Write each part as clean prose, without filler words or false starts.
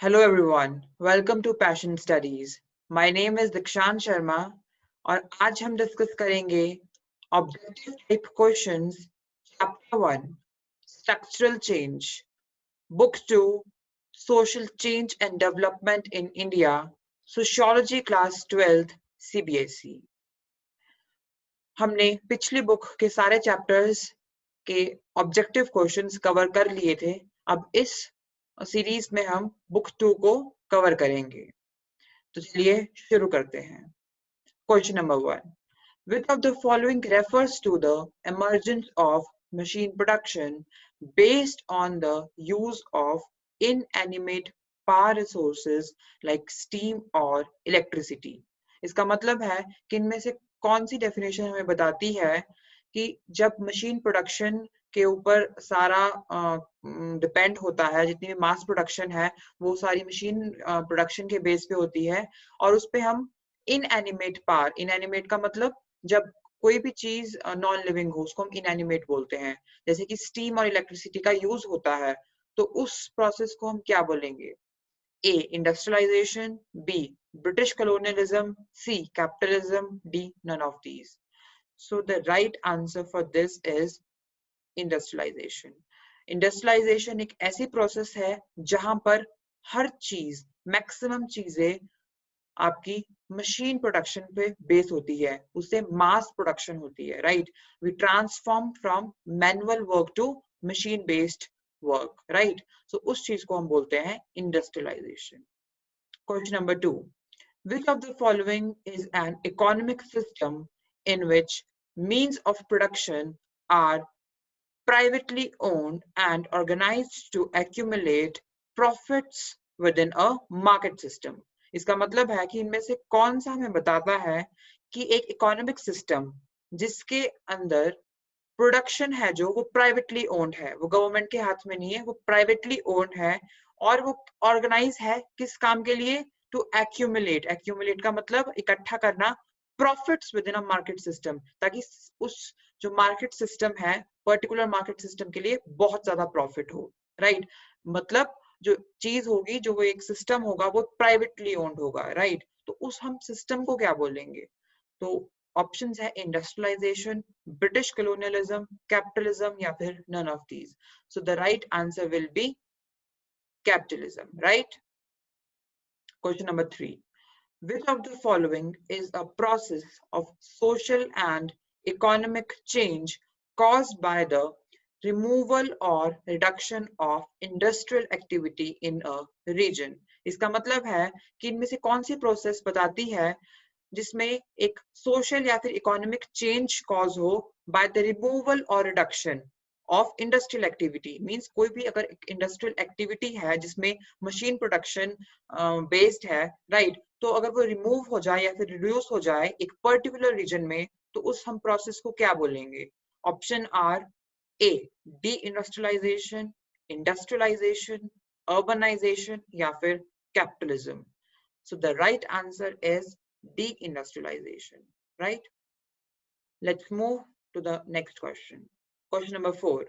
Hello everyone, welcome to Passion Studies. My name is Dikshant Sharma और आज हम discuss करेंगे objective type questions chapter 1 structural change book 2 social change and development in India sociology class 12th CBSE। हमने पिछली book के सारे chapters के objective questions cover कर लिए थे। अब इस सीरीज में हम बुक 2 को कवर करेंगे। तो चलिए शुरू करते हैं। Question number 1, which of the following refers to the emergence of machine production based on the use of inanimate power resources like steam or electricity? इसका मतलब है कि इनमें से कौन सी डेफिनेशन हमें बताती है कि जब मशीन प्रोडक्शन के ऊपर सारा डिपेंड होता है, जितनी भी मास प्रोडक्शन है वो सारी मशीन प्रोडक्शन के बेस पे होती है, और उस पे हम इनएनिमेट पावर, इनएनिमेट का मतलब जब कोई भी चीज नॉन लिविंग हो उसको हम इनएनिमेट बोलते हैं, जैसे कि स्टीम और इलेक्ट्रिसिटी का यूज होता है, तो उस प्रोसेस को हम क्या बोलेंगे? A industrialisation, B British colonialism, C capitalism, D none of these. So the right answer for this is industrialization. Industrialization एक ऐसी प्रोसेस है जहां पर हर चीज, मैक्सिमम चीजें आपकी मशीन प्रोडक्शन पे बेस होती है, उससे मास प्रोडक्शन होती है, right? We transform from manual work to machine based work, right? So उस चीज को हम बोलते हैं industrialisation. Question number 2, which of the following is an economic system in which means of production are privately owned and organized to accumulate profits within a market system? इसका मतलब है कि इनमें से कौन सा हमें बताता है कि एक इकोनॉमिक सिस्टम जिसके अंदर प्रोडक्शन है जो वो प्राइवेटली ओन्ड है, वो गवर्नमेंट के हाथ में नहीं है, वो प्राइवेटली ओन्ड है, और वो ऑर्गेनाइज है किस काम के लिए? टू एक्यूमुलेट, एक्यूमुलेट का मतलब इकट्ठा करना profits with in a market system, ताकि उस जो मार्केट सिस्टम है, पर्टिकुलर मार्केट सिस्टम के लिए बहुत ज्यादा प्रॉफिट हो, राइट? मतलब जो चीज होगी, जो वो एक सिस्टम होगा, वो प्राइवेटली ओन्ड होगा, राइट? तो उस हम सिस्टम को क्या बोलेंगे? तो ऑप्शंस है इंडस्ट्रियलाइजेशन, ब्रिटिश colonialism, कैपिटलिज्म या फिर none of these. So the right answer will be capitalism, right? Question number 3, which of the following is a process of social and economic change caused by the removal or reduction of industrial activity in a region? इसका मतलब है कि इनमें से कौन सी process बताती है जिसमें एक सोशल या फिर इकोनॉमिक चेंज कॉज हो बाय द रिमूवल और reduction of industrial activity. Means कोई भी अगर इंडस्ट्रियल एक्टिविटी है जिसमें मशीन प्रोडक्शन बेस्ड है, राइट? तो अगर वो रिमूव हो जाए या फिर रिड्यूस हो जाए एक पर्टिकुलर रीजन में, तो उस हम प्रोसेस को क्या बोलेंगे? Option are A deindustrialization, industrialization, urbanization या फिर capitalism. So the right answer is deindustrialization, right? Let's move to the next question. Question number 4.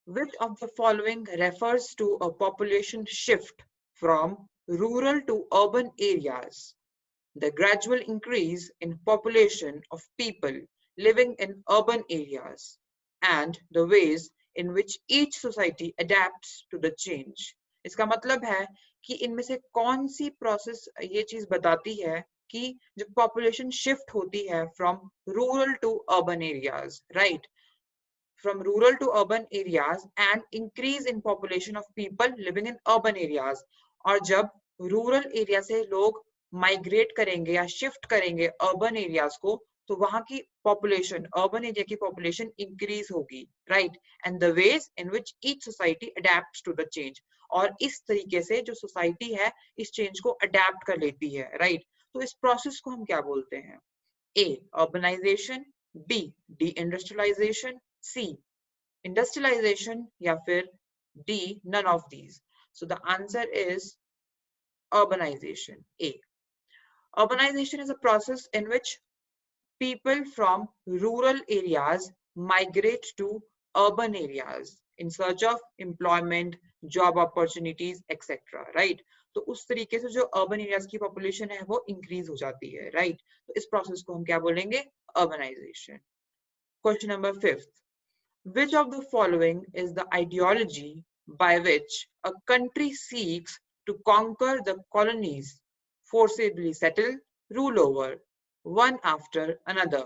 Which of the following refers to a population shift from rural to urban areas? The gradual increase in population of people living in urban areas and the ways in which each society adapts to the change. इसका मतलब है कि इनमें से कौन सी process ये चीज बताती है कि जब पॉपुलेशन शिफ्ट होती है from rural to urban areas, right? From rural to urban areas and increase in population of people living in urban areas, और जब रूरल एरिया से लोग माइग्रेट करेंगे या शिफ्ट करेंगे अर्बन एरियाज को, तो वहां की पॉपुलेशन, अर्बन एरिया की पॉपुलेशन इंक्रीज होगी, right? And the ways in which each society adapts to the change, और इस तरीके से जो सोसाइटी है इस चेंज को अडेप्ट कर लेती है, राइट? तो इस प्रोसेस को हम क्या बोलते हैं? A urbanization, B deindustrialization, C industrialization या फिर D none of these. So the answer is urbanization, A. Urbanization is a process in which people from rural areas migrate to urban areas in search of employment, job opportunities, etc. Right? तो उस तरीके से जो urban areas की population है वो increase हो जाती है. राइट? तो इस प्रोसेस को हम क्या बोलेंगे? Urbanization. Question number 5. Which of the following is the ideology by which a country seeks to conquer the colonies, forcibly settle, rule over, one after another?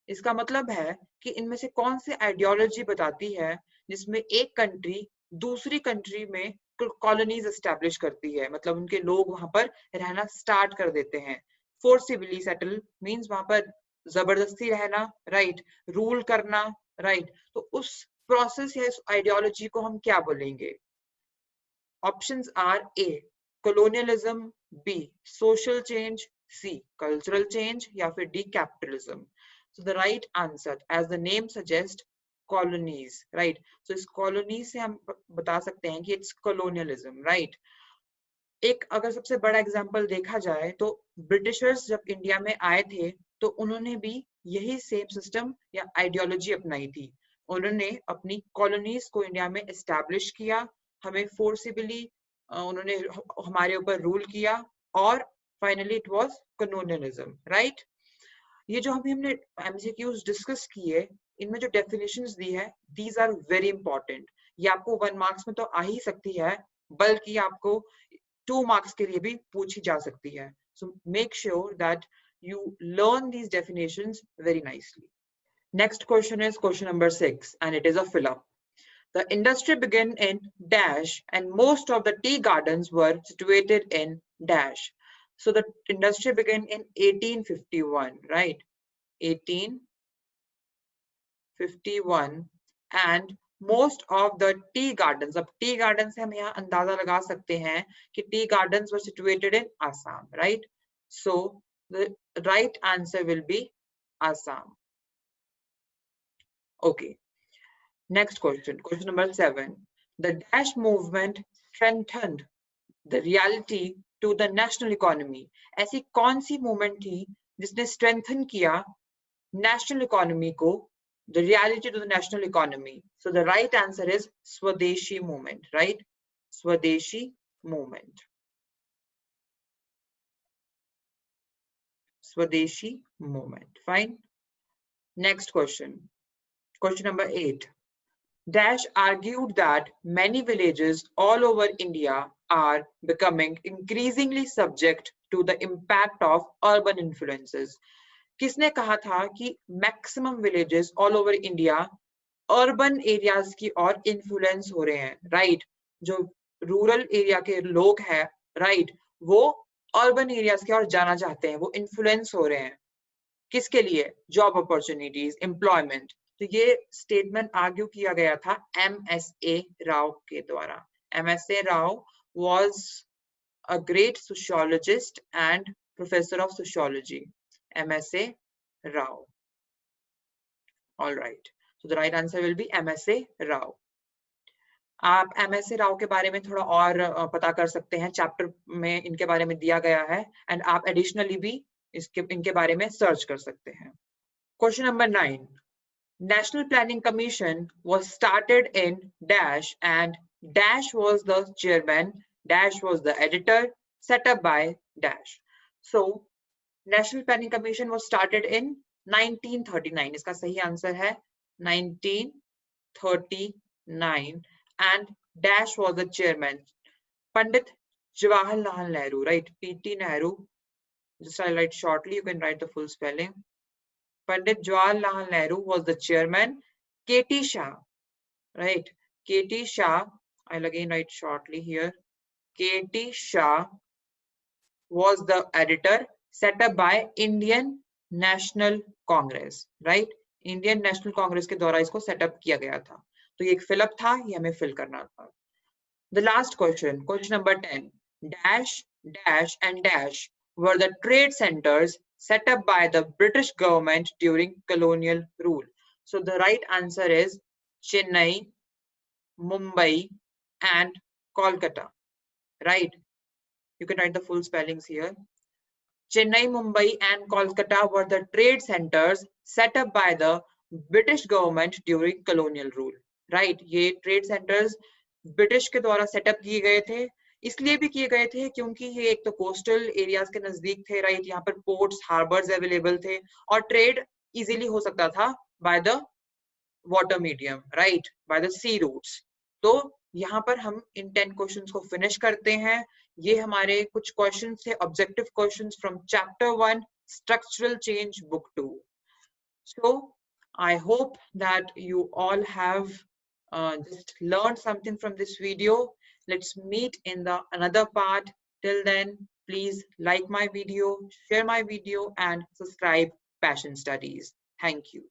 इसका मतलब है कि इनमें से कौन सी आइडियोलॉजी बताती है जिसमें एक कंट्री दूसरी कंट्री में कॉलोनीज एस्टैब्लिश करती है, मतलब उनके लोग वहां पर रहना स्टार्ट कर देते हैं. फोर्सिबली सेटल मींस वहां पर जबरदस्ती रहना, राइट, रूल करना, राइट. तो उस प्रोसेस या इस आइडियोलॉजी को हम क्या बोलेंगे? Options are A colonialism, B social change, C cultural change या फिर D capitalism. So the right answer, as the name suggests, colonies, right? So इस colonies से हम बता सकते हैं कि it's colonialism, right? एक अगर सबसे बड़ा एग्जांपल देखा जाए तो ब्रिटिशर्स जब इंडिया में आए थे तो उन्होंने भी यही सेम सिस्टम या आइडियोलॉजी अपनाई थी. उन्होंने अपनी कॉलोनीज को इंडिया में एस्टैब्लिश किया, हमें फोर्सिबली उन्होंने हमारे ऊपर रूल किया और finally it was colonialism. Right? ये जो हमने एमसीक्यूज डिस्कस किए, इनमें जो डेफिनेशंस दी है, दीज आर वेरी इंपॉर्टेंट. ये आपको 1 मार्क्स में तो आ ही सकती है, बल्कि आपको 2 मार्क्स के लिए भी पूछी जा सकती है. So make sure that you learn these definitions very nicely. Next question is question number 6, and it is a fill up. The industry began in dash and most of the tea gardens were situated in dash. So the industry began in 1851, right? 1851, and most of the tea gardens, अब tea gardens से हम यहाँ अंदाजा लगा सकते हैं कि tea gardens were situated in Assam, right? So the right answer will be Assam. Okay. Next question, question number 7. The dash movement strengthened the reality to the national economy. ऐसी कौन सी movement थी जिसने strengthen किया national economy को, the reality to the national economy? So the right answer is Swadeshi movement, right? Swadeshi movement. Swadeshi movement. Fine. Next question. Question number 8. Dash argued that many villages all over India are becoming increasingly subject to the impact of urban influences. किसने कहा था कि maximum villages all over India urban areas की ओर influence हो रहे हैं, right? जो rural area के लोग हैं, right, वो urban areas की ओर जाना चाहते हैं, वो influence हो रहे हैं. किसके लिए? Job opportunities, employment. तो ये स्टेटमेंट आर्ग्यू किया गया था MSA राव के द्वारा. MSA Rao was a great sociologist and professor of sociology. MSA Rao. All right. So the right answer will be MSA Rao. आप MSA राव के बारे में थोड़ा और पता कर सकते हैं, चैप्टर में इनके बारे में दिया गया है, एंड आप एडिशनली भी इनके बारे में सर्च कर सकते हैं. Question number 9. National Planning Commission was started in dash and dash was the chairman, dash was the editor, set up by dash. So National Planning Commission was started in 1939. इसका सही answer है 1939, and dash was the chairman. Pandit Jawaharlal Nehru, right? PT Nehru. Just I'll write shortly, you can write the full spelling. Pandit Jawaharlal Nehru was the chairman. KT Shah, right? KT Shah, I'll again write shortly here. KT Shah was the editor, set up by Indian National Congress, right? Indian National Congress के द्वारा इसको set up किया गया था. तो ये एक fill up था, ये हमें fill करना था. The last question, question number 10. Dash, dash and dash were the trade centers set up by the British government during colonial rule. So the right answer is Chennai, Mumbai and Kolkata, right? You can write the full spellings here. Chennai, Mumbai and Kolkata were the trade centers set up by the British government during colonial rule, right. ये trade centres British के द्वारा setup किए गए थे, इसलिए भी किए गए थे क्योंकि ये एक तो कोस्टल एरियाज के नजदीक थे, राइट, यहाँ पर पोर्ट्स हार्बर्स अवेलेबल थे और ट्रेड इजीली हो सकता था by the water medium, right, by the sea routes. तो यहाँ पर हम इन 10 क्वेश्चंस को फिनिश करते हैं। ये हमारे कुछ क्वेश्चंस थे, objective questions from chapter 1 structural change book 2। So I hope that you all have just learned something from this video. Let's meet in the another part. Till then, please like my video, share my video, and subscribe Passion Studies. Thank you.